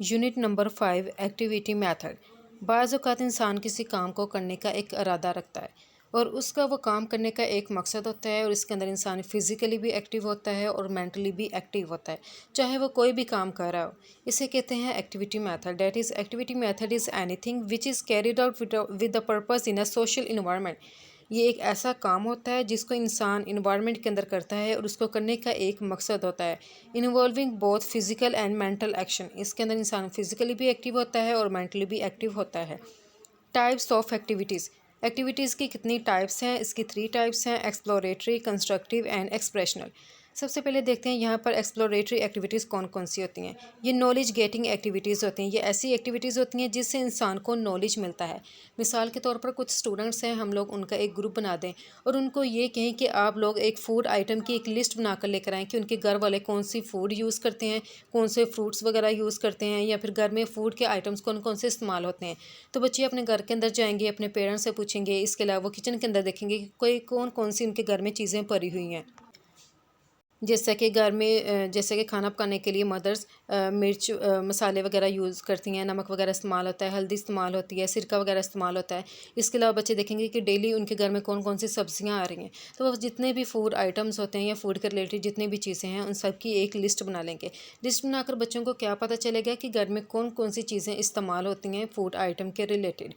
Unit number 5 activity method. बाज़ औक़ात इंसान किसी काम को करने का एक इरादा रखता है और उसका वो काम करने का एक मकसद होता है और इसके अंदर इंसान फिज़िकली भी एक्टिव होता है और मेंटली भी एक्टिव होता है, चाहे वो कोई भी काम कर रहा हो। इसे कहते हैं activity method. That is activity method is anything which is carried out with the purpose in a social environment. ये एक ऐसा काम होता है जिसको इंसान इन्वायरमेंट के अंदर करता है और उसको करने का एक मकसद होता है, involving both physical and mental action. इसके अंदर इंसान फिजिकली भी एक्टिव होता है और मेंटली भी एक्टिव होता है। Types of activities. एक्टिविटीज़ की कितनी टाइप्स हैं? इसकी 3 टाइप्स हैं, एक्सप्लोरेटरी, कंस्ट्रक्टिव एंड एक्सप्रेशनल। सबसे पहले देखते हैं यहाँ पर एक्सप्लोरेटरी एक्टिविटीज़ कौन कौन सी होती हैं। ये नॉलेज गेटिंग एक्टिविटीज़ होती हैं। ये ऐसी एक्टिविटीज़ होती हैं जिससे इंसान को नॉलेज मिलता है। मिसाल के तौर पर कुछ स्टूडेंट्स हैं, हम लोग उनका एक ग्रुप बना दें और उनको ये कहें कि आप लोग एक फ़ूड आइटम की एक लिस्ट बना कर लेकर आएँ कि उनके घर वाले कौन सी फ़ूड यूज़ करते हैं, कौन से फ्रूट्स वगैरह यूज़ करते हैं, या फिर घर में फ़ूड के आइटम्स कौन कौन से इस्तेमाल होते हैं। तो बच्चे अपने घर के अंदर जाएंगे, अपने पेरेंट्स से पूछेंगे। इसके अलावा वो किचन के अंदर देखेंगे कि कोई कौन कौन सी उनके घर में चीज़ें पड़ी हुई हैं। जैसा कि घर में जैसे कि खाना पकाने के लिए मदर्स मिर्च मसाले वगैरह यूज़ करती हैं, नमक वगैरह इस्तेमाल होता है, हल्दी इस्तेमाल होती है, सिरका वगैरह इस्तेमाल होता है। इसके अलावा बच्चे देखेंगे कि डेली उनके घर में कौन कौन सी सब्जियां आ रही हैं। तो वो जितने भी फूड आइटम्स होते हैं या फूड के रिलेटेड जितनी भी चीज़ें हैं उन सब की एक लिस्ट बना लेंगे। लिस्ट बनाकर बच्चों को क्या पता चलेगा कि घर में कौन कौन सी चीज़ें इस्तेमाल होती हैं फूड आइटम के रिलेटेड।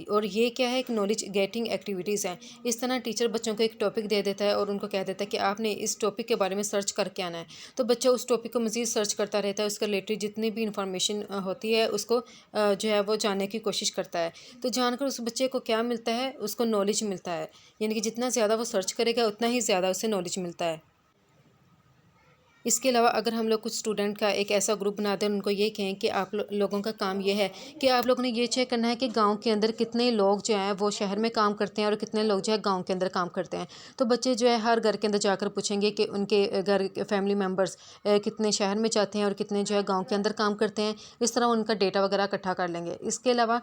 और ये क्या है, एक नॉलेज गेटिंग एक्टिविटीज़ हैं। इस तरह टीचर बच्चों को एक टॉपिक दे देता है और उनको कह देता है कि आपने इस टॉपिक के बारे में सर्च करके आना है। तो बच्चा उस टॉपिक को मज़ीद सर्च करता रहता है, उसके रिलेटेड जितनी भी इंफॉर्मेशन होती है उसको जो है वो जानने की कोशिश करता है। तो जानकर उस बच्चे को क्या मिलता है, उसको नॉलेज मिलता है। यानी कि जितना ज़्यादा वो सर्च करेगा उतना ही ज़्यादा उसे नॉलेज मिलता है। इसके अलावा अगर हम लोग कुछ स्टूडेंट का एक ऐसा ग्रुप बनाते हैं, उनको ये कहें कि आप लोगों का काम ये है कि आप लोगों ने ये चेक करना है कि गांव के अंदर कितने लोग जो हैं वो शहर में काम करते हैं और कितने लोग जो है गांव के अंदर काम करते हैं। तो बच्चे जो है हर घर के अंदर जाकर पूछेंगे कि उनके घर के फैमिली मेम्बर्स कितने शहर में जाते हैं और कितने जो है गाँव के अंदर काम करते हैं। इस तरह उनका डेटा वगैरह इकट्ठा कर लेंगे। इसके अलावा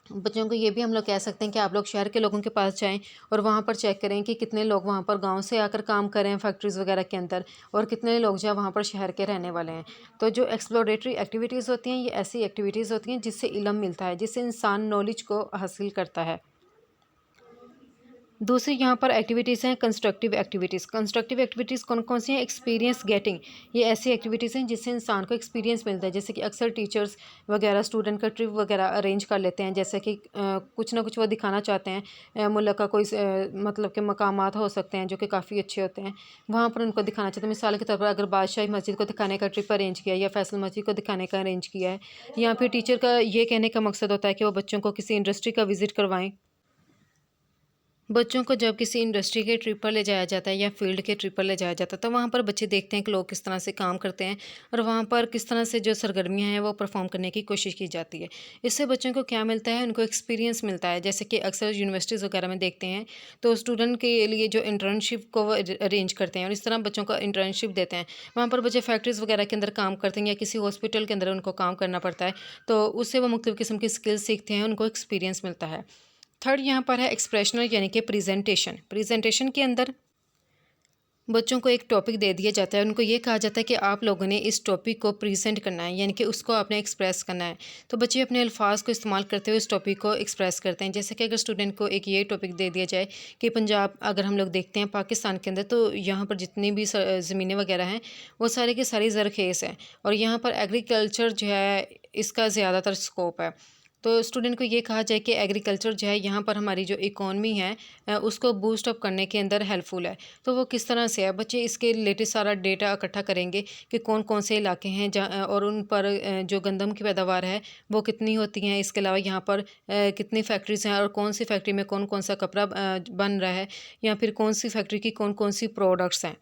बच्चों को ये भी हम लोग कह सकते हैं कि आप लोग शहर के लोगों के पास जाएं और वहाँ पर चेक करें कि कितने लोग वहाँ पर गांव से आकर काम करें फैक्ट्रीज़ वगैरह के अंदर, और कितने लोग जो है वहाँ पर शहर के रहने वाले हैं। तो जो एक्सप्लोरेटरी एक्टिविटीज़ होती हैं, ये ऐसी एक्टिविटीज़ होती हैं जिससे इल्म मिलता है, जिससे इंसान नॉलेज को हासिल करता है। दूसरी यहाँ पर एक्टिविटीज़ हैं कंस्ट्रक्टिव एक्टिविटीज़। कंस्ट्रक्टिव एक्टिविटीज़ कौन कौन सी हैं? Experience getting. ये ऐसी एक्टिविटीज़ हैं जिससे इंसान को एक्सपीरियंस मिलता है। जैसे कि अक्सर टीचर्स वगैरह स्टूडेंट का ट्रिप वगैरह अरेंज कर लेते हैं, जैसे कि कुछ ना कुछ वो दिखाना चाहते हैं। मुल्क का कोई मतलब के मकामात हो सकते हैं जो कि काफ़ी अच्छे होते हैं, वहाँ पर उनको दिखाना चाहते हैं। मिसाल के तौर पर अगर बादशाही मस्जिद को दिखाने का ट्रिप अरेंज किया है या फैसल मस्जिद को दिखाने का अरेंज किया है, या फिर टीचर का ये कहने का मकसद होता है कि वो बच्चों को किसी इंडस्ट्री का विज़िट करवाएँ। बच्चों को जब किसी इंडस्ट्री के ट्रिप पर ले जाया जाता है या फील्ड के ट्रिप पर ले जाया जाता है, तो वहाँ पर बच्चे देखते हैं कि लोग किस तरह से काम करते हैं और वहाँ पर किस तरह से जो सरगर्मियाँ हैं वो परफॉर्म करने की कोशिश की जाती है। इससे बच्चों को क्या मिलता है? उनको एक्सपीरियंस मिलता है। जैसे कि अक्सर यूनिवर्सिटीज़ वगैरह में देखते हैं तो स्टूडेंट के लिए जो इंटर्नशिप को वो अरेंज करते हैं और इस तरह बच्चों को इंटर्नशिप देते हैं। वहाँ पर बच्चे फैक्ट्रीज़ वगैरह के अंदर काम करते हैं या किसी हॉस्पिटल के अंदर उनको काम करना पड़ता है, तो उससे वो मुख्तलिफ़ किस्म की स्किल्स सीखते हैं, उनको एक्सपीरियंस मिलता है। थर्ड यहाँ पर है एक्सप्रेशनल, यानी कि प्रेजेंटेशन। प्रेजेंटेशन के अंदर बच्चों को एक टॉपिक दे दिया जाता है, उनको ये कहा जाता है कि आप लोगों ने इस टॉपिक को प्रेजेंट करना है, यानी कि उसको आपने एक्सप्रेस करना है। तो बच्चे अपने अल्फाज को इस्तेमाल करते हुए इस टॉपिक को एक्सप्रेस करते हैं। जैसे कि अगर स्टूडेंट को एक ये टॉपिक दे दिया जाए कि पंजाब, अगर हम लोग देखते हैं पाकिस्तान के अंदर, तो यहाँ पर जितनी भी ज़मीनें वगैरह हैं वो सारी की सारी ज़रखेज़ हैं और यहाँ पर एग्रीकल्चर जो है इसका ज़्यादातर स्कोप है। तो स्टूडेंट को ये कहा जाए कि एग्रीकल्चर जो है यहाँ पर हमारी जो इकॉनमी है उसको बूस्ट अप करने के अंदर हेल्पफुल है। तो वो किस तरह से है, बच्चे इसके रिलेटेड सारा डेटा इकट्ठा करेंगे कि कौन कौन से इलाके हैं जहाँ और उन पर जो गंदम की पैदावार है वो कितनी होती हैं। इसके अलावा यहाँ पर कितनी फैक्ट्रीज़ हैं और कौन सी फैक्ट्री में कौन कौन सा कपड़ा बन रहा है, या फिर कौन सी फैक्ट्री की कौन कौन सी प्रोडक्ट्स हैं।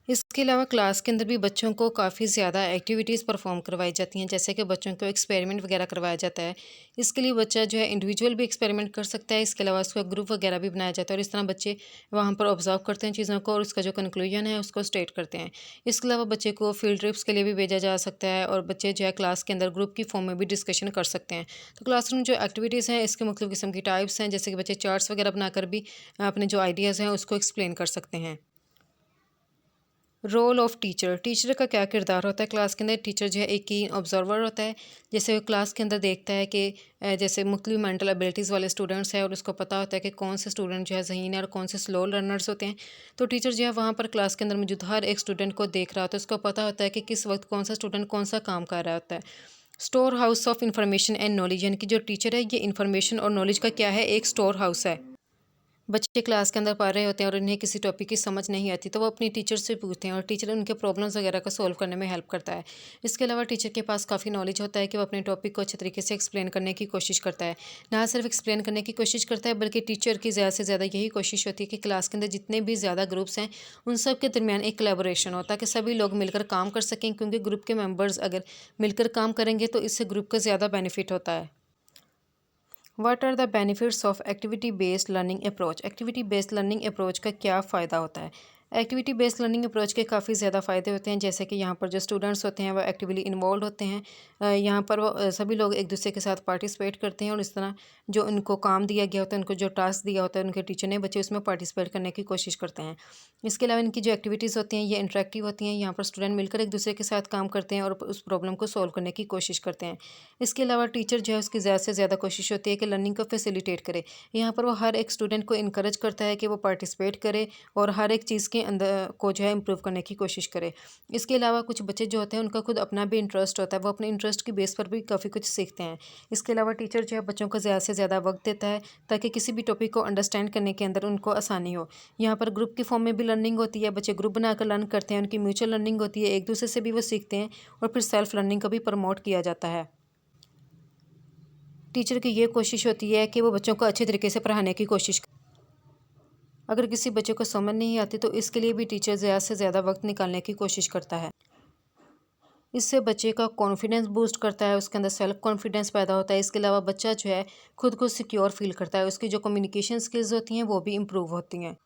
इसके अलावा क्लास के अंदर भी बच्चों को काफ़ी ज़्यादा एक्टिविटीज़ परफॉर्म करवाई जाती हैं, जैसे कि बच्चों को एक्सपेरिमेंट वगैरह करवाया जाता है। इसके लिए बच्चा जो है इंडिविजुअल भी एक्सपेरिमेंट कर सकता है, इसके अलावा उसका ग्रुप वगैरह भी बनाया जाता है और इस तरह बच्चे वहाँ पर ऑब्जर्व करते हैं चीज़ों को और उसका जो कंक्लूजन है उसको स्टेट करते हैं। इसके अलावा बच्चे को फील्ड ट्रिप्स के लिए भी भेजा जा सकता है और बच्चे जो है क्लास के अंदर ग्रुप की फॉर्म में भी डिस्कशन कर सकते हैं। तो क्लासरूम जो एक्टिविटीज़ हैं इसके मुख्तलिफ़ किस्म की टाइप्स हैं, जैसे कि बच्चे चार्ट्स वगैरह बनाकर भी अपने जो आइडियाज़ हैं उसको एक्सप्लेन कर सकते हैं। रोल ऑफ टीचर, टीचर का क्या किरदार होता है क्लास के अंदर। टीचर जो है एक की ऑब्जर्वर होता है। जैसे वो क्लास के अंदर देखता है कि जैसे मुख्तलिफ मेंटल एबिलिटीज़ वाले स्टूडेंट्स हैं और उसको पता होता है कि कौन से स्टूडेंट जो है ज़हीन है और कौन से स्लो लर्नर्स होते हैं। तो टीचर जो है वहाँ पर क्लास के अंदर मौजूद हर एक स्टूडेंट को देख रहा होता है। उसको पता होता है कि किस वक्त कौन सा स्टूडेंट कौन सा काम कर रहा होता है। Store house of information and knowledge, यानी कि जो टीचर है ये इन्फॉर्मेशन और नॉलेज का क्या है, एक स्टोर हाउस है। बच्चे क्लास के अंदर पढ़ रहे होते हैं और उन्हें किसी टॉपिक की समझ नहीं आती तो वो अपनी टीचर से पूछते हैं और टीचर उनके प्रॉब्लम्स वगैरह को सॉल्व करने में हेल्प करता है। इसके अलावा टीचर के पास काफ़ी नॉलेज होता है कि वो अपने टॉपिक को अच्छे तरीके से एक्सप्लेन करने की कोशिश करता है। ना सिर्फ एक्सप्लेन करने की कोशिश करता है बल्कि टीचर की ज़्यादा से ज़्यादा यही कोशिश होती है कि क्लास के अंदर जितने भी ज़्यादा ग्रुप्स हैं उन सब के दरमियान एक कोलैबोरेशन हो, ताकि सभी लोग मिलकर काम कर सकें, क्योंकि ग्रुप के मेंबर्स अगर मिलकर काम करेंगे तो इससे ग्रुप का ज़्यादा बेनिफिट होता है। What are the benefits of activity based learning approach, activity based learning approach का क्या फ़ायदा होता है। एक्टिविटी बेस्ड लर्निंग अप्रोच के काफ़ी ज़्यादा फ़ायदे होते हैं। जैसे कि यहाँ पर जो स्टूडेंट्स होते हैं वो एक्टिवली इन्वॉल्व होते हैं। यहाँ पर वो सभी लोग एक दूसरे के साथ पार्टिसिपेट करते हैं और इस तरह जो उनको काम दिया गया होता है, उनको जो टास्क दिया होता है उनके टीचर ने, बच्चे उसमें पार्टिसिपेट करने की कोशिश करते हैं। इसके अलावा इनकी जो एक्टिविटीज़ होती हैं ये इंटरेक्टिव होती हैं। यहाँ पर स्टूडेंट मिलकर एक दूसरे के साथ काम करते हैं और उस प्रॉब्लम को सॉल्व करने की कोशिश करते हैं। इसके अलावा टीचर जो है उसकी ज़्यादा से ज़्यादा कोशिश होती है कि लर्निंग को फैसिलिटेट करे। यहाँ पर वो हर एक स्टूडेंट को इनकरेज करता है कि वो पार्टिसिपेट करे और हर एक चीज़ के अंदर को जो है इम्प्रूव करने की कोशिश करे। इसके अलावा कुछ बच्चे जो होते हैं उनका खुद अपना भी इंटरेस्ट होता है, वो अपने इंटरेस्ट की बेस पर भी काफ़ी कुछ सीखते हैं। इसके अलावा टीचर जो है बच्चों को ज़्यादा से ज़्यादा वक्त देता है ताकि किसी भी टॉपिक को अंडरस्टैंड करने के अंदर उनको आसानी हो। यहाँ पर ग्रुप की फॉर्म में भी लर्निंग होती है, बच्चे ग्रुप बनाकर लर्न करते हैं, उनकी म्यूचुअल लर्निंग होती है, एक दूसरे से भी वो सीखते हैं और फिर सेल्फ लर्निंग को भी प्रमोट किया जाता है। टीचर की ये कोशिश होती है कि वो बच्चों को अच्छे तरीके से पढ़ाने की कोशिश करे। अगर किसी बच्चे को समझ नहीं आती तो इसके लिए भी टीचर ज़्यादा से ज़्यादा वक्त निकालने की कोशिश करता है। इससे बच्चे का कॉन्फिडेंस बूस्ट करता है, उसके अंदर सेल्फ कॉन्फिडेंस पैदा होता है। इसके अलावा बच्चा जो है खुद को सिक्योर फील करता है, उसकी जो कम्युनिकेशन स्किल्स होती हैं वो भी इम्प्रूव होती हैं।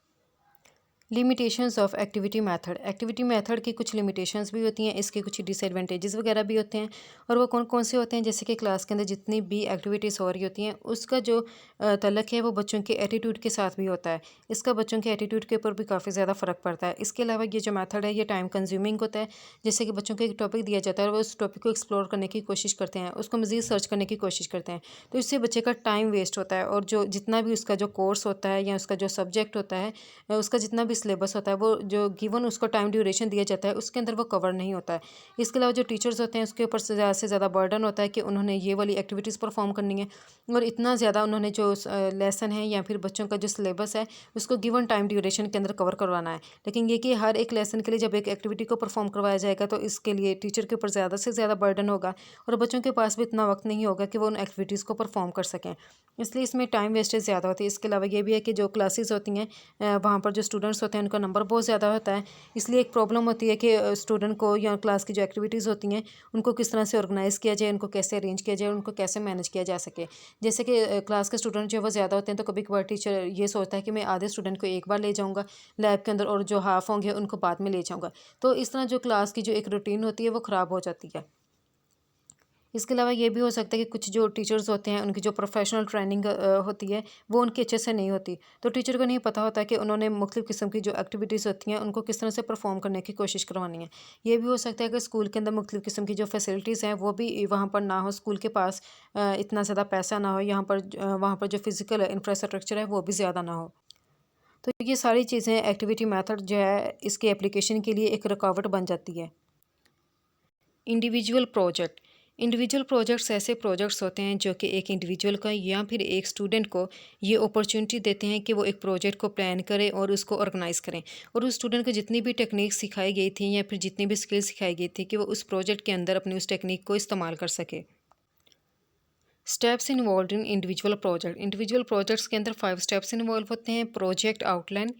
Limitations of activity method, activity method की कुछ लिमिटेशंस भी होती हैं, इसके कुछ डिसएडवांटेजेस वगैरह भी होते हैं। और वो कौन कौन से होते हैं, जैसे कि क्लास के अंदर जितनी भी एक्टिविटीज़ हो रही होती हैं उसका जो तल्लक है वो बच्चों के एटीट्यूड के साथ भी होता है। इसका बच्चों के एटीट्यूड के ऊपर भी काफ़ी ज़्यादा फ़र्क पड़ता है। इसके अलावा ये जो मेथड है ये टाइम कंज्यूमिंग होता है। जैसे कि बच्चों को एक टॉपिक दिया जाता है और वो उस टॉपिक को एक्सप्लोर करने की कोशिश करते हैं, उसको मज़ीद सर्च करने की कोशिश करते हैं, तो इससे बच्चे का टाइम वेस्ट होता है। और जो जितना भी उसका जो कोर्स होता है या उसका जो सब्जेक्ट होता है, उसका जितना भी सिलेबस होता है, वो जो गिवन उसको टाइम ड्यूरेशन दिया जाता है उसके अंदर वो कवर नहीं होता है। इसके अलावा जो टीचर्स होते हैं उसके ऊपर से ज़्यादा बर्डन होता है कि उन्होंने ये वाली एक्टिविटीज़ परफॉर्म करनी है और इतना ज़्यादा उन्होंने जो लेसन है या फिर बच्चों का जो सिलेबस है उसको गिवन टाइम ड्यूरेशन के अंदर कवर करवाना है। लेकिन ये कि हर एक लेसन के लिए जब एक एक्टिविटी को परफॉर्म करवाया जाएगा तो इसके लिए टीचर के ऊपर ज़्यादा से ज़्यादा बर्डन होगा और बच्चों के पास भी इतना वक्त नहीं होगा कि वो उन एक्टिविटीज़ को परफॉर्म कर सकें, इसलिए इसमें टाइम वेस्टेज ज़्यादा होती है। इसके अलावा ये भी है कि जो क्लासेस होती हैं वहाँ पर जो स्टूडेंट्स होते हैं उनका नंबर बहुत ज़्यादा होता है, इसलिए एक प्रॉब्लम होती है कि स्टूडेंट को या क्लास की जो एक्टिविटीज़ होती हैं उनको किस तरह से ऑर्गेनाइज़ किया जाए, उनको कैसे अरेंज किया जाए, उनको कैसे मैनेज किया जा सके। जैसे कि क्लास के स्टूडेंट जो है वो ज़्यादा होते हैं तो कभी कभार टीचर ये सोचता है कि मैं आधे स्टूडेंट को एक बार ले जाऊँगा लैब के अंदर और जो हाफ होंगे उनको बाद में ले जाऊँगा, तो इस तरह जो क्लास की जो एक रूटीन होती है वो ख़राब हो जाती है। इसके अलावा ये भी हो सकता है कि कुछ जो टीचर्स होते हैं उनकी जो प्रोफेशनल ट्रेनिंग होती है वो उनकी अच्छे से नहीं होती, तो टीचर को नहीं पता होता कि उन्होंने मुख्तलिफ़ किस्म की जो एक्टिविटीज़ होती हैं उनको किस तरह से परफॉर्म करने की कोशिश करवानी है। ये भी हो सकता है कि स्कूल के अंदर मुख्तलिफ़ किस्म की जो फैसिलिटीज़ हैं वो भी वहाँ पर ना हो, स्कूल के पास इतना ज़्यादा पैसा ना हो, यहाँ पर वहाँ पर जो फिज़िकल इंफ्रास्ट्रक्चर है वो भी ज़्यादा ना हो। तो ये सारी चीज़ें एक्टिविटी मेथड जो है इसके एप्लीकेशन के लिए एक रुकावट बन जाती है। इंडिविजुअल प्रोजेक्ट, इंडिविजुअल प्रोजेक्ट्स ऐसे प्रोजेक्ट्स होते हैं जो कि एक इंडिविजुअल का या फिर एक स्टूडेंट को ये अपॉर्चुनिटी देते हैं कि वो एक प्रोजेक्ट को प्लान करें और उसको ऑर्गेनाइज़ करें और उस स्टूडेंट को जितनी भी टेक्निक सिखाई गई थी या फिर जितनी भी स्किल सिखाई गई थी कि वो उस प्रोजेक्ट के अंदर अपनी उस टेक्निक को इस्तेमाल कर सके। Steps involve in individual project, individual projects के अंदर 5 स्टेप्स इन्वॉल्व होते हैं। Project outline,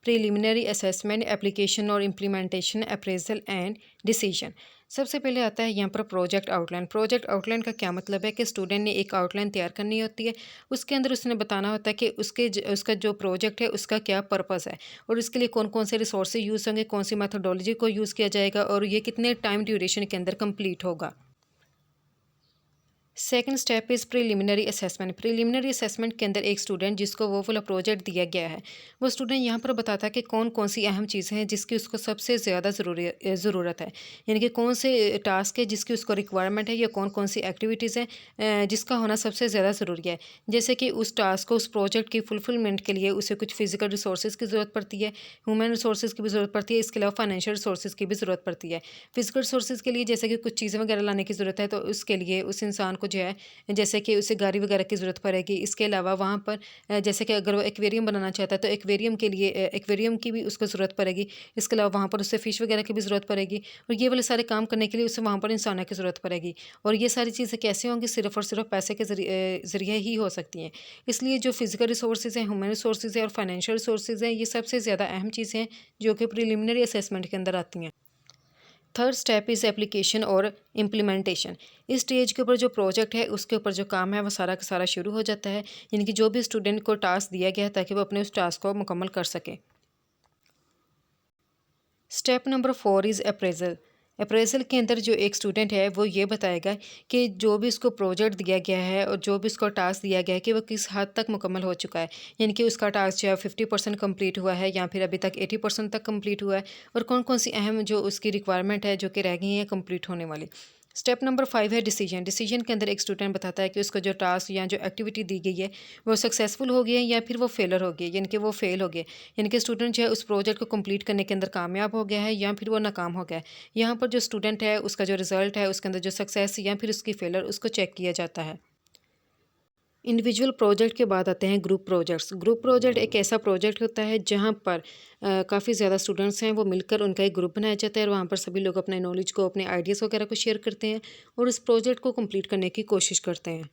preliminary assessment, application और इम्प्लीमेंटेशन, अप्रेजल एंड डिसीजन। सबसे पहले आता है यहाँ पर प्रोजेक्ट आउटलाइन। प्रोजेक्ट आउटलाइन का क्या मतलब है कि स्टूडेंट ने एक आउटलाइन तैयार करनी होती है, उसके अंदर उसने बताना होता है कि उसका जो प्रोजेक्ट है उसका क्या पर्पस है और इसके लिए कौन कौन से रिसोर्सेज यूज़ होंगे, कौन सी मेथोडोलॉजी को यूज़ किया जाएगा और ये कितने टाइम ड्यूरेशन के अंदर कंप्लीट होगा। Second step is preliminary assessment. Preliminary assessment के अंदर एक स्टूडेंट जिसको वो वाला प्रोजेक्ट दिया गया है, वो स्टूडेंट यहाँ पर बताता है कि कौन कौन सी अहम चीज़ें हैं जिसकी उसको सबसे ज़्यादा ज़रूरत है, यानी कि कौन से टास्क है जिसकी उसको रिक्वायरमेंट है, या कौन कौन सी एक्टिविटीज़ हैं जिसका होना सबसे ज़्यादा ज़रूरी है। जैसे कि उस टास्क को, उस प्रोजेक्ट की फुलफिलमेंट के लिए उसे कुछ फिजिकल रिसोर्सेज की ज़रूरत पड़ती है, ह्यूमन रिसोर्सेज की भी ज़रूरत पड़ती है, इसके अलावा फाइनेंशियल रिसोर्सेज की भी ज़रूरत पड़ती है। फिजिकल रिसोर्सेज के लिए जैसे कि कुछ चीज़ें वगैरह लाने की ज़रूरत है, तो उसके लिए उस इंसान को जो है, जैसे कि उसे गाड़ी वगैरह की ज़रूरत पड़ेगी। इसके अलावा वहाँ पर जैसे कि अगर वो एक्वेरियम बनाना चाहता है, तो एक्वेरियम के लिए एक्वेरियम की भी उसको ज़रूरत पड़ेगी। इसके अलावा वहाँ पर उसे फ़िश वगैरह की भी ज़रूरत पड़ेगी, और ये वाले सारे काम करने के लिए उसे वहाँ पर इंसानों की ज़रूरत पड़ेगी। और ये सारी चीज़ें कैसे होंगी? सिर्फ़ और सिर्फ़ पैसे के ज़रिए ही हो सकती हैं। इसलिए जो फ़िज़िकल रिसोर्सेज़ हैं, ह्यूमन रिसोर्सेज़ हैं और फाइनेंशियल रिसोर्सेज़ हैं, ये सबसे ज़्यादा अहम चीज़ें हैं जो कि प्रिलिमिनरी असेसमेंट के अंदर आती हैं। थर्ड स्टेप इज़ एप्लीकेशन और इम्प्लीमेंटेशन। इस स्टेज के ऊपर जो प्रोजेक्ट है, उसके ऊपर जो काम है, वो सारा का सारा शुरू हो जाता है। यानी कि जो भी स्टूडेंट को टास्क दिया गया है, ताकि वो अपने उस टास्क को मुकम्मल कर सके। Step number 4 is appraisal. Appraisal के अंदर जो एक स्टूडेंट है, वो ये बताएगा कि जो भी उसको प्रोजेक्ट दिया गया है और जो भी उसको टास्क दिया गया है, कि वो किस हद तक मुकम्मल हो चुका है। यानी कि उसका टास्क जो है 50% कंप्लीट हुआ है, या फिर अभी तक 80% तक कंप्लीट हुआ है, और कौन कौन सी अहम जो उसकी रिक्वायरमेंट है जो कि रह गई हैं कंप्लीट होने वाली। स्टेप नंबर 5 है डिसीजन। डिसीजन के अंदर एक स्टूडेंट बताता है कि उसको जो टास्क या जो एक्टिविटी दी गई है, वो सक्सेसफुल हो गई है या फिर वो फेलर हो गई है, यानी कि वो फेल हो गए। यानी कि स्टूडेंट जो है उस प्रोजेक्ट को कंप्लीट करने के अंदर कामयाब हो गया है, या फिर वो नाकाम हो गया है। यहाँ पर जो स्टूडेंट है, उसका जो रिजल्ट है, उसके अंदर जो सक्सेस या फिर उसकी फेलर, उसको चेक किया जाता है। इंडिविजुअल प्रोजेक्ट के बाद आते हैं ग्रुप प्रोजेक्ट्स। ग्रुप प्रोजेक्ट एक ऐसा प्रोजेक्ट होता है जहाँ पर काफ़ी ज़्यादा स्टूडेंट्स हैं, वो मिलकर उनका एक ग्रुप बनाया जाता है, और वहाँ पर सभी लोग अपने नॉलेज को, अपने आइडियाज़ वगैरह को शेयर करते हैं और इस प्रोजेक्ट को कंप्लीट करने की कोशिश करते हैं।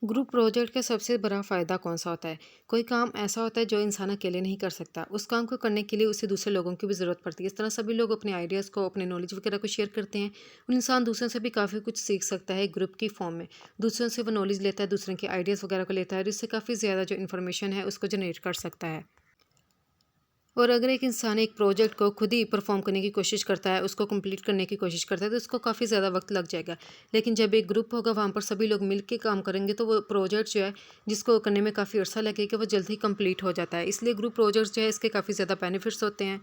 ग्रुप प्रोजेक्ट का सबसे बड़ा फ़ायदा कौन सा होता है? कोई काम ऐसा होता है जो इंसान अकेले नहीं कर सकता। उस काम को करने के लिए उसे दूसरे लोगों की भी ज़रूरत पड़ती है। इस तरह सभी लोग अपने आइडियाज़ को, अपने नॉलेज वगैरह को शेयर करते हैं, और इंसान दूसरों से भी काफ़ी कुछ सीख सकता है ग्रुप की फॉर्म में। दूसरों से वो नॉलेज लेता है, दूसरों के आइडियाज़ वगैरह को लेता है, और इससे काफ़ी ज़्यादा जो इन्फॉर्मेशन है, उसको जनरेट कर सकता है। और अगर एक इंसान एक प्रोजेक्ट को खुद ही परफॉर्म करने की कोशिश करता है, उसको कंप्लीट करने की कोशिश करता है, तो उसको काफ़ी ज़्यादा वक्त लग जाएगा। लेकिन जब एक ग्रुप होगा, वहाँ पर सभी लोग मिल के काम करेंगे, तो वो प्रोजेक्ट जो है, जिसको करने में काफ़ी अर्सा लगेगा, वो जल्द ही कंप्लीट हो जाता है। इसलिए ग्रुप प्रोजेक्ट्स जो है, इसके काफ़ी ज़्यादा बेनिफिट्स होते हैं।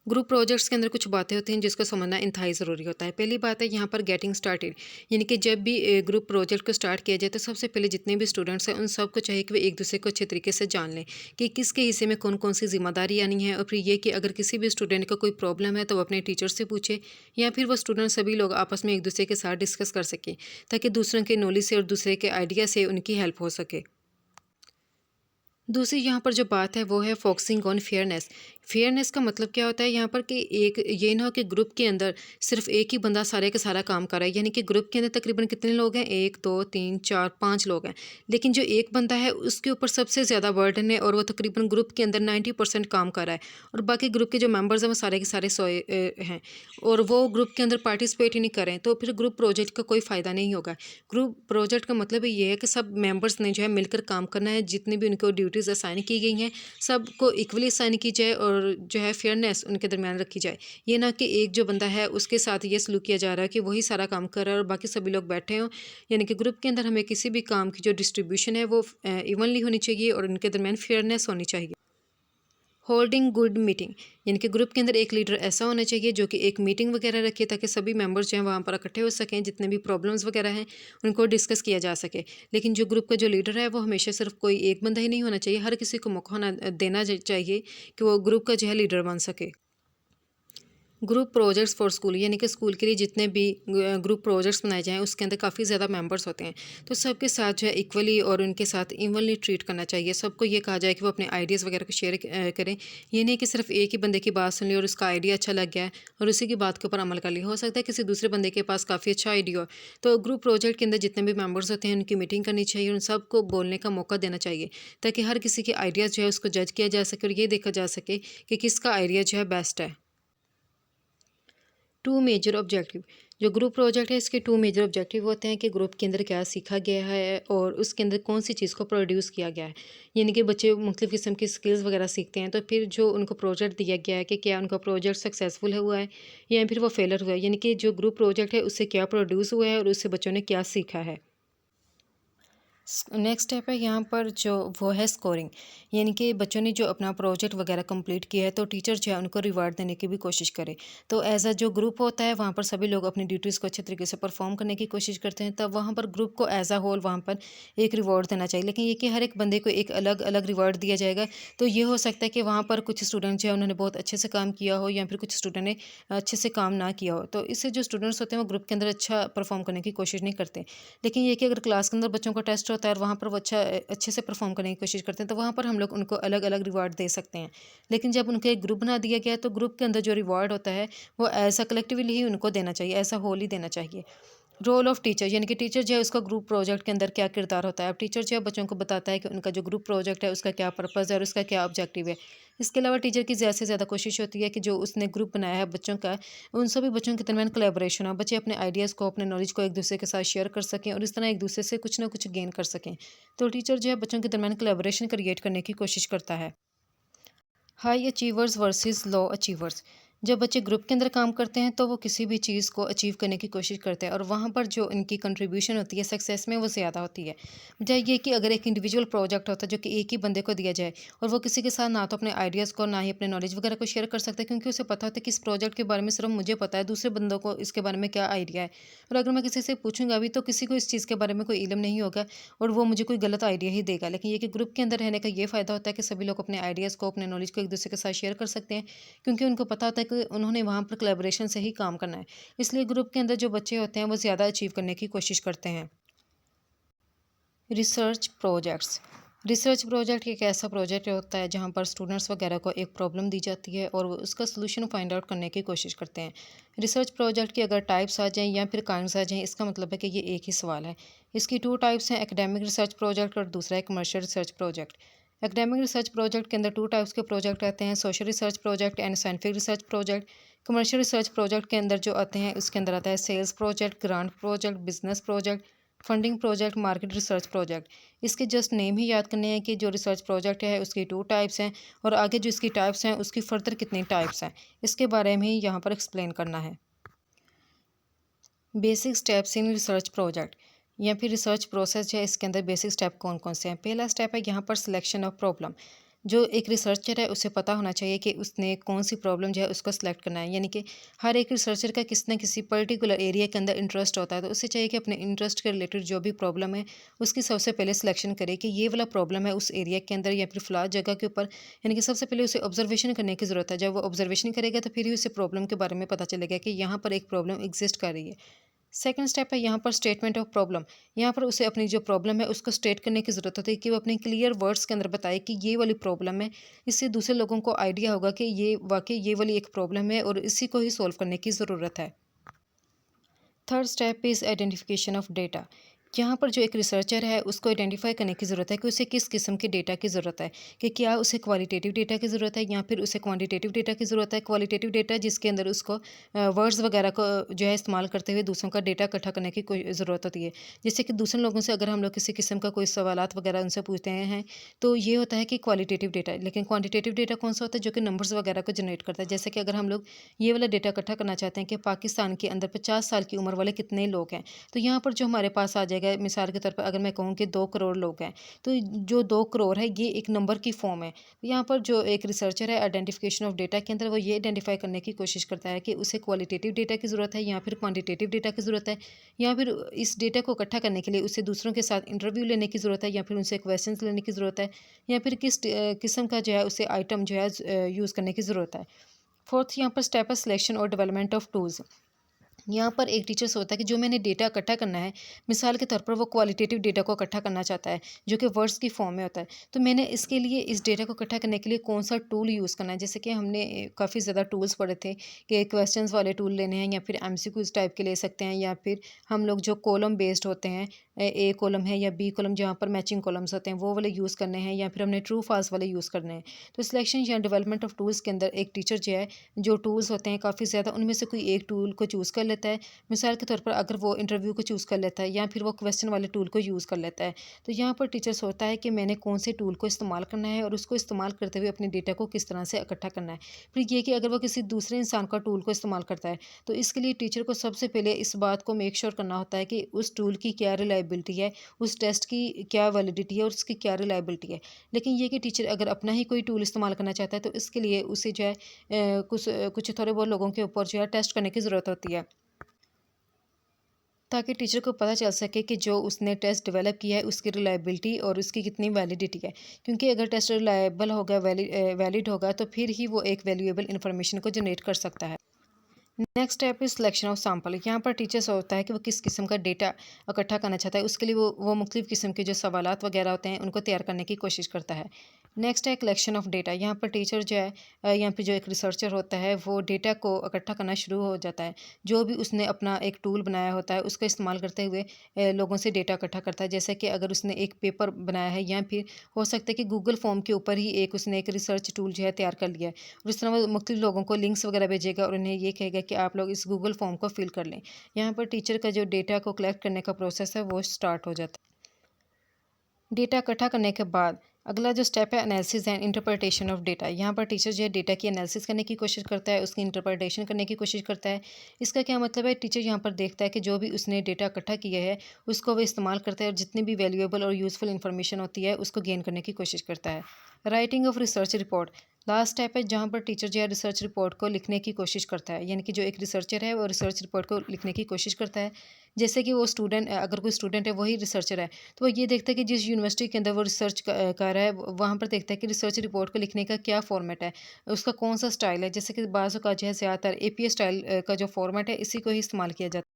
ग्रुप प्रोजेक्ट्स के अंदर कुछ बातें होती हैं जिसको समझना इंतहाई ज़रूरी होता है। पहली बात है यहाँ पर गेटिंग स्टार्टेड, यानी कि जब भी ग्रुप प्रोजेक्ट को स्टार्ट किया जाए, तो सबसे पहले जितने भी स्टूडेंट्स हैं, उन सबको चाहिए कि वे एक दूसरे को अच्छे तरीके से जान लें कि किसके हिस्से में कौन कौन सी जिम्मेदारी आनी है। और फिर ये कि अगर किसी भी स्टूडेंट को कोई प्रॉब्लम है, तो वो अपने टीचर से पूछे, या फिर वो स्टूडेंट सभी लोग आपस में एक दूसरे के साथ डिस्कस कर सकें, ताकि दूसरों के नॉलेज से और दूसरे के आइडिया से उनकी हेल्प हो सके। दूसरी यहाँ पर जो बात है, वो है फोकसिंग ऑन फेयरनेस। फेयरनेस का मतलब क्या होता है यहाँ पर, कि एक ये ना हो कि ग्रुप के अंदर सिर्फ एक ही बंदा सारे का सारा काम कर रहा है। यानी कि ग्रुप के अंदर तकरीबन कितने लोग हैं? 1 2 3 4 5 लोग हैं। लेकिन जो एक बंदा है, उसके ऊपर सबसे ज़्यादा बर्डन है, और वो तकरीबन ग्रुप के अंदर 90% काम कर रहा है, और बाकी ग्रुप के जो मेंबर्स हैं, वो सारे के सारे सोए हैं, और वो ग्रुप के अंदर पार्टिसिपेट ही नहीं कर रहे हैं। तो फिर ग्रुप प्रोजेक्ट का कोई फ़ायदा नहीं होगा। ग्रुप प्रोजेक्ट का मतलब ये है कि सब मेंबर्स ने जो है मिलकर काम करना है। जितनी भी उनको ड्यूटीज़ असाइन की गई हैं, सबको इक्वली असाइन की जाए, और जो है फेयरनेस उनके दरमियान रखी जाए। ये ना कि एक जो बंदा है, उसके साथ ये सलूक किया जा रहा है कि वही सारा काम कर रहा है और बाकी सभी लोग बैठे हों। यानी कि ग्रुप के अंदर हमें किसी भी काम की जो डिस्ट्रीब्यूशन है, वो इवनली होनी चाहिए, और उनके दरमियान फेयरनेस होनी चाहिए। होल्डिंग गुड मीटिंग, यानी कि ग्रुप के अंदर एक लीडर ऐसा होना चाहिए जो कि एक मीटिंग वगैरह रखे, ताकि सभी मेंबर्स जो हैं वहाँ पर इकट्ठे हो सकें, जितने भी प्रॉब्लम्स वगैरह हैं उनको डिस्कस किया जा सके। लेकिन जो ग्रुप का जो लीडर है, वो हमेशा सिर्फ कोई एक बंदा ही नहीं होना चाहिए, हर किसी को मौका देना चाहिए कि वो ग्रुप का जो है लीडर बन सके। ग्रुप प्रोजेक्ट्स फॉर स्कूल, यानी कि स्कूल के लिए जितने भी ग्रुप प्रोजेक्ट्स बनाए जाएँ, उसके अंदर काफ़ी ज़्यादा मेंबर्स होते हैं, तो सबके साथ जो है इक्वली और उनके साथ इवनली ट्रीट करना चाहिए। सबको ये कहा जाए कि वो अपने आइडियाज़ वगैरह को शेयर करें। ये नहीं कि सिर्फ एक ही बंदे की बात सुन ली और उसका आइडिया अच्छा लग गया है और उसी की बात के ऊपर अमल कर लिया। हो सकता है किसी दूसरे बंदे के पास काफ़ी अच्छा आइडिया हो। तो ग्रुप प्रोजेक्ट के अंदर जितने भी मेंबर्स होते हैं, उनकी मीटिंग करनी चाहिए, उन सबको बोलने का मौका देना चाहिए, ताकि हर किसी के आइडियाज़ जो है उसको जज किया जा सके, और ये देखा जा सके कि किसका आइडिया जो है बेस्ट है। टू मेजर ऑब्जेक्टिव, जो ग्रुप प्रोजेक्ट है इसके 2 मेजर ऑब्जेक्टिव होते हैं कि ग्रुप के अंदर क्या सीखा गया है और उसके अंदर कौन सी चीज़ को प्रोड्यूस किया गया है। यानी कि बच्चे मुख्तलिफ़ किस्म की स्किल्स वगैरह सीखते हैं, तो फिर जो उनको प्रोजेक्ट दिया गया है कि क्या उनका प्रोजेक्ट सक्सेसफुल हुआ है या फिर वो फेलियर हुआ है। यानी कि जो ग्रुप प्रोजेक्ट है उससे क्या प्रोड्यूस हुआ है और उससे बच्चों ने क्या सीखा है। नेक्स्ट स्टेप है यहाँ पर जो वो है स्कोरिंग। यानी कि बच्चों ने जो अपना प्रोजेक्ट वगैरह कंप्लीट किया है तो टीचर जो है उनको रिवार्ड देने की भी कोशिश करे। तो एज अ जो ग्रुप होता है वहाँ पर सभी लोग अपनी ड्यूटीज़ को अच्छे तरीके से परफॉर्म करने की कोशिश करते हैं, तब वहाँ पर ग्रुप को एज अ होल वहाँ पर एक रिवॉर्ड देना चाहिए। लेकिन ये कि हर एक बंदे को एक अलग अलग रिवॉर्ड दिया जाएगा। तो ये हो सकता है कि वहाँ पर कुछ स्टूडेंट जो है उन्होंने बहुत अच्छे से काम किया हो या फिर कुछ स्टूडेंट ने अच्छे से काम ना किया हो, तो इससे जो स्टूडेंट्स होते हैं वो ग्रुप के अंदर अच्छा परफॉर्म करने की कोशिश नहीं करते। लेकिन ये कि अगर क्लास के अंदर बच्चों का टेस्ट होता है और वहाँ पर वो अच्छे से परफॉर्म करने की कोशिश करते हैं, तो वहाँ पर हम लोग उनको अलग अलग रिवार्ड दे सकते हैं। लेकिन जब उनका एक ग्रुप बना दिया गया है तो ग्रुप के अंदर जो रिवार्ड होता है वो ऐसा कलेक्टिवली ही उनको देना चाहिए, ऐसा होल ही देना चाहिए। रोल ऑफ टीचर, यानी कि टीचर जो है उसका ग्रुप प्रोजेक्ट के अंदर क्या किरदार होता है। अब टीचर जो है बच्चों को बताता है कि उनका जो ग्रुप प्रोजेक्ट है उसका क्या पर्पज़ है और उसका क्या ऑब्जेक्टिव है। इसके अलावा टीचर की ज़्यादा से ज़्यादा कोशिश होती है कि जो उसने ग्रुप बनाया है बच्चों का, उन सभी बच्चों के दरमियान कोलैबोरेशन हो, बच्चे अपने आइडियाज़ को, अपने नॉलेज को एक दूसरे के साथ शेयर कर सकें और इस तरह एक दूसरे से कुछ ना कुछ गेन कर सकें। तो टीचर जो है बच्चों के दरमियान कोलैबोरेशन क्रिएट करने की कोशिश करता है। हाई अचीवर्स वर्सेस लो अचीवर्स। जब बच्चे ग्रुप के अंदर काम करते हैं तो वो किसी भी चीज़ को अचीव करने की कोशिश करते हैं और वहाँ पर जो इनकी कंट्रीब्यूशन होती है सक्सेस में वो ज़्यादा होती है। बजाय ये कि अगर एक इंडिविजुअल प्रोजेक्ट होता है जो कि एक ही बंदे को दिया जाए और वो किसी के साथ ना तो अपने आइडियाज़ को ना ही अपने नॉलेज वगैरह को शेयर कर सकता है, क्योंकि उसे पता होता है कि इस प्रोजेक्ट के बारे में सिर्फ मुझे पता है, दूसरे बंदों को इसके बारे में क्या आइडिया है। और अगर मैं किसी से पूछूंगा भी तो किसी को इस चीज़ के बारे में कोई इल्म नहीं होगा और वो मुझे कोई गलत आइडिया ही देगा। लेकिन ये कि ग्रुप के अंदर रहने का ये फ़ायदा होता है कि सभी लोग अपने आइडियाज़ को, अपने नॉलेज को एक दूसरे के साथ शेयर कर सकते हैं, क्योंकि उनको पता होता है कि उन्होंने वहाँ पर कोलैबोरेशन से ही काम करना है। इसलिए ग्रुप के अंदर जो बच्चे होते हैं वो ज़्यादा अचीव करने की कोशिश करते हैं। Research projects. रिसर्च प्रोजेक्ट एक ऐसा प्रोजेक्ट होता है जहाँ पर स्टूडेंट्स वगैरह को एक प्रॉब्लम दी जाती है और वो उसका सलूशन फाइंड आउट करने की कोशिश करते हैं। रिसर्च प्रोजेक्ट की अगर टाइप्स आ जाएं या फिर काइंड्स आ जाएं, इसका मतलब है कि ये एक ही सवाल है। इसकी 2 टाइप्स हैं, एकेडमिक रिसर्च प्रोजेक्ट और दूसरा है commercial research project. Academic research project के अंदर 2 टाइप्स के प्रोजेक्ट आते हैं, social research project and scientific research project. Commercial research project के अंदर जो आते हैं उसके अंदर आता है sales project, grant project, business project, funding project, market research project. इसके जस्ट नेम ही याद करने हैं कि जो रिसर्च प्रोजेक्ट है उसकी 2 टाइप्स हैं और आगे जो इसकी टाइप्स हैं उसकी फर्दर कितनी टाइप्स हैं, इसके बारे में ही यहाँ पर एक्सप्लेन करना है। Basic steps in research project या फिर रिसर्च प्रोसेस है, इसके अंदर बेसिक स्टेप कौन कौन से हैं। पहला स्टेप है यहाँ पर सिलेक्शन ऑफ प्रॉब्लम। जो एक रिसर्चर है उसे पता होना चाहिए कि उसने कौन सी प्रॉब्लम जो है उसको सिलेक्ट करना है। यानी कि हर एक रिसर्चर का किसी न किसी पर्टिकुलर एरिया के अंदर इंटरेस्ट होता है, तो उसे चाहिए कि अपने इंटरेस्ट के रिलेटेड जो भी प्रॉब्लम है उसकी सबसे पहले सिलेक्शन करे कि ये वाला प्रॉब्लम है उस एरिया के अंदर या फिर फिलहाल जगह के ऊपर। यानी कि सबसे पहले उसे ऑब्जर्वेशन करने की ज़रूरत है। जब वो ऑब्जर्वेशन करेगा तो फिर ही उसे प्रॉब्लम के बारे में पता चलेगा कि यहाँ पर एक प्रॉब्लम एग्जिस्ट कर रही है। सेकंड स्टेप है यहाँ पर स्टेटमेंट ऑफ प्रॉब्लम। यहाँ पर उसे अपनी जो प्रॉब्लम है उसको स्टेट करने की ज़रूरत होती है कि वो अपने क्लियर वर्ड्स के अंदर बताए कि ये वाली प्रॉब्लम है। इससे दूसरे लोगों को आइडिया होगा कि ये वाकई ये वाली एक प्रॉब्लम है और इसी को ही सॉल्व करने की ज़रूरत है। Third step is identification of data. यहाँ पर जो एक रिसर्चर है उसको आइडेंटिफाई करने की ज़रूरत है कि उसे किस किस्म के डेटा की ज़रूरत है, कि क्या उसे क्वालिटेटिव डेटा की ज़रूरत है या फिर उसे क्वांटिटेटिव डेटा की ज़रूरत है। क्वालिटेटिव डेटा जिसके अंदर उसको वर्ड्स वगैरह को जो है इस्तेमाल करते हुए दूसरों का डेटा इकट्ठा करने की कोई ज़रूरत होती है। जैसे कि दूसरे लोगों से अगर हम लोग किसी किस्म का कोई सवालात वगैरह उनसे पूछते हैं तो ये होता है कि क्वालिटेटिव डेटा। लेकिन क्वान्टिटेटिव डेटा कौन सा होता है, जो कि नंबर्स वगैरह को जनरेट करता है। जैसे कि अगर हम लोग ये वाला डेटा इकट्ठा करना चाहते हैं कि पाकिस्तान के अंदर 50 साल की उम्र वाले कितने लोग हैं, तो यहाँ पर जो हमारे पास आ जाएगा, मिसाल के तौर पर अगर मैं कहूँ कि 2 करोड़ लोग हैं, तो जो 2 करोड़ है ये एक नंबर की फॉर्म है। यहाँ पर जो एक रिसर्चर है आइडेंटिफिकेशन ऑफ डेटा के अंदर वो ये आइडेंटिफाई करने की कोशिश करता है कि उसे क्वालिटेटिव डेटा की ज़रूरत है या फिर क्वान्टिटेटिव डेटा की ज़रूरत है, या फिर इस डेटा को इकट्ठा करने के लिए उसे दूसरों के साथ इंटरव्यू लेने की ज़रूरत है या फिर उनसे क्वेश्चन लेने की ज़रूरत है, या फिर किस किस्म का जो है उसे आइटम जो है यूज़ करने की ज़रूरत है। फोर्थ यहाँ पर स्टेप है सिलेक्शन और डेवलपमेंट ऑफ टूल्स। यहाँ पर एक टीचर सोचता है कि जो मैंने डेटा इकट्ठा करना है, मिसाल के तौर पर वो क्वालिटेटिव डेटा को इकट्ठा करना चाहता है जो कि वर्ड्स की फॉर्म में होता है, तो मैंने इसके लिए इस डेटा को इकट्ठा करने के लिए कौन सा टूल यूज़ करना है। जैसे कि हमने काफ़ी ज़्यादा टूल्स पढ़े थे कि क्वेश्चंस वाले टूल लेने हैं या फिर एमसीक्यूज टाइप के ले सकते हैं, या फिर हम लोग जो कॉलम बेस्ड होते हैं, ए कॉलम है या बी कॉलम जहाँ पर मैचिंग कॉलम्स होते हैं वो वाले यूज़ करने हैं, या फिर हमने ट्रू फॉल्स वाले यूज़ करने हैं। तो सिलेक्शन या डेवलपमेंट ऑफ टूल्स के अंदर एक टीचर जो है जो टूल्स होते हैं काफ़ी ज़्यादा, उनमें से कोई एक टूल को चूज़ कर लेता है। मिसाल के तौर पर अगर वो इंटरव्यू को चूज़ कर लेता है या फिर वो क्वेश्चन वाले टूल को यूज़ कर लेता है, तो यहाँ पर टीचर सोचता है कि मैंने कौन से टूल को इस्तेमाल करना है और उसको इस्तेमाल करते हुए अपने डेटा को किस तरह से इकट्ठा करना है। फिर ये कि अगर वो किसी दूसरे इंसान का टूल को इस्तेमाल करता है, तो इसके लिए टीचर को सबसे पहले इस बात को मेक श्योर करना होता है कि उस टूल की क्या रिलायबिलिटी है, उस टेस्ट की क्या वैलिडिटी है और उसकी क्या रिलायबिलिटी है। लेकिन ये कि टीचर अगर अपना ही कोई टूल इस्तेमाल करना चाहता है, तो इसके लिए उसे जो है कुछ थोड़े बहुत लोगों के ऊपर जो है टेस्ट करने की ज़रूरत होती है, ताकि टीचर को पता चल सके कि जो उसने टेस्ट डेवलप किया है उसकी रिलायबिलिटी और उसकी कितनी वैलिडिटी है। क्योंकि अगर टेस्ट रिलायबल होगा, वैलिड होगा, तो फिर ही वो एक वैल्यूएबल इन्फॉर्मेशन को जनरेट कर सकता है। Next step is selection of sample. यहाँ पर टीचर सोचता है कि वो किस किस्म का डेटा इकट्ठा करना चाहता है। उसके लिए वो मुख्तलिफ़ किस्म के जो सवालात वगैरह होते हैं उनको तैयार करने की कोशिश करता है। नेक्स्ट है कलेक्शन ऑफ डेटा। यहाँ पर टीचर जो है यहाँ पे जो एक रिसर्चर होता है वो डेटा को इकट्ठा करना शुरू हो जाता है। जो भी उसने अपना एक टूल बनाया होता है उसका इस्तेमाल करते हुए लोगों से डेटा इकट्ठा करता है। जैसे कि अगर उसने एक पेपर बनाया है या फिर हो सकता है कि गूगल फॉर्म के ऊपर ही उसने एक रिसर्च टूल जो है तैयार कर लिया है, और इस तरह वो मुख्तलिफ लोगों को लिंक्स वगैरह भेजेगा और उन्हें ये कहेगा कि आप लोग इस गूगल फॉर्म को फिल कर लें। यहाँ पर टीचर का जो डेटा को कलेक्ट करने का प्रोसेस है वो स्टार्ट हो जाता है। डेटा इकट्ठा करने के बाद अगला जो स्टेप है analysis and interpretation of data. यहाँ पर टीचर जो है डेटा की एनालिसिस करने की कोशिश करता है, उसकी इंटरप्रिटेशन करने की कोशिश करता है। इसका क्या मतलब है, टीचर यहाँ पर देखता है कि जो भी उसने डेटा इकट्ठा किया है उसको वो इस्तेमाल करता है और जितनी भी वैल्यूएबल और यूज़फुल इंफॉर्मेशन होती है उसको गेन करने की कोशिश करता है। Writing of research report last step है, जहाँ पर टीचर जो है रिसर्च रिपोर्ट को लिखने की कोशिश करता है। यानी कि जो एक रिसर्चर है वो रिसर्च रिपोर्ट को लिखने की कोशिश करता है। जैसे कि वो स्टूडेंट, अगर कोई स्टूडेंट है वही रिसर्चर है, तो वो ये देखता है कि जिस यूनिवर्सिटी के अंदर वो रिसर्च कर रहा है वहाँ पर देखता है कि रिसर्च रिपोर्ट को लिखने का क्या फॉर्मेट है, उसका कौन सा स्टाइल है। जैसे कि बाज़ का जो है ज़्यादातर APA स्टाइल का जो फॉर्मेट है इसी को ही इस्तेमाल किया जाता है।